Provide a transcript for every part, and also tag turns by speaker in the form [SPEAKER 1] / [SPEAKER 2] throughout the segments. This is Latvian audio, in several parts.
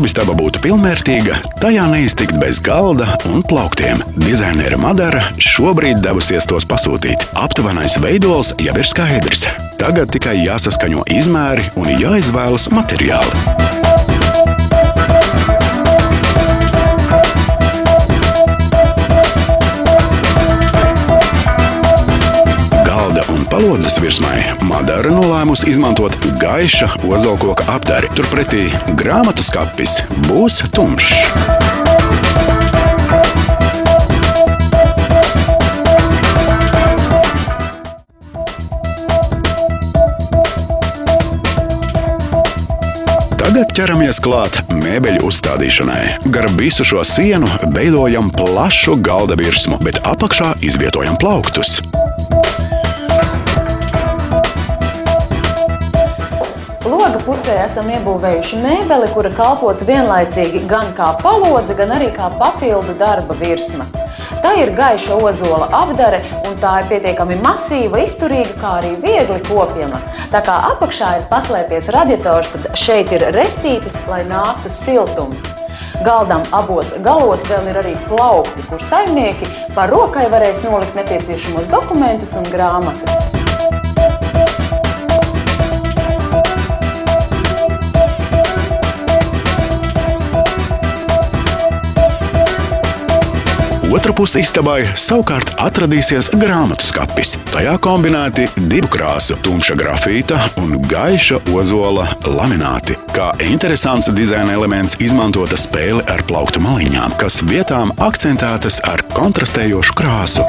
[SPEAKER 1] Darbistaba būtu pilnvērtīga, tajā neiztikt bez galda un plauktiem. Dizainere Madara šobrīd devusies tos pasūtīt. Aptuvenais veidols jau ir skaidrs. Tagad tikai jāsaskaņo izmēri un jāizvēlas materiāli. Palodzes virsmai Madara nolēmusi izmantot gaiša ozolkoka apdari. Turpretī grāmatu skapis būs tumšs. Tagad ķeramies klāt mēbeļu uzstādīšanai. Gar visu šo sienu veidojam plašu galda virsmu, bet apakšā izvietojam plauktus.
[SPEAKER 2] Loga pusē esam iebūvējuši mēbeli, kura kalpos vienlaicīgi gan kā palodze, gan arī kā papildu darba virsma. Tā ir gaiša ozola apdare, un tā ir pietiekami masīva, izturīga, kā arī viegli kopjama. Tā kā apakšā ir paslēpies radiators, tad šeit ir restītes, lai nāktu siltums. Galdam abos galos vēl ir arī plaukti, kur saimnieki par rokai varēs nolikt nepieciešamos dokumentus un grāmatas.
[SPEAKER 1] Otrpus istabai savukārt atradīsies grāmatu skapis. Tajā kombinēti divu krāsu tumša grafīta un gaiša ozola lamināti. Kā interesants dizaina elements izmantota spēle ar plauktu maliņām, kas vietām akcentētas ar kontrastējošu krāsu.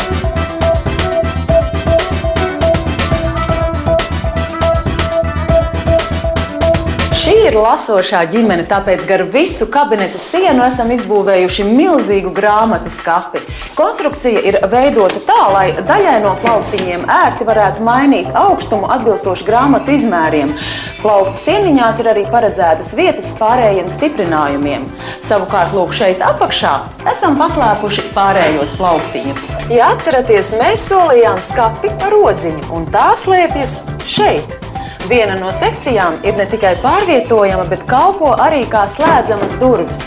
[SPEAKER 2] Šī ir lasošā ģimene, tāpēc gar visu kabineta sienu esam izbūvējuši milzīgu grāmatu skapi. Konstrukcija ir veidota tā, lai daļai no plauktiņiem ērti varētu mainīt augstumu atbilstoši grāmatu izmēriem. Plauktu sieniņās ir arī paredzētas vietas pārējiem stiprinājumiem. Savukārt, lūk, šeit apakšā esam paslēpuši pārējos plauktiņus. Ja atceraties, mēs solījām skapi ar odziņu, un tā slēpjas šeit. Viena no sekcijām ir ne tikai pārvietojama, bet kalpo arī kā slēdzamas durvis.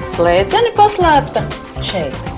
[SPEAKER 2] Slēdzene paslēpta šeit.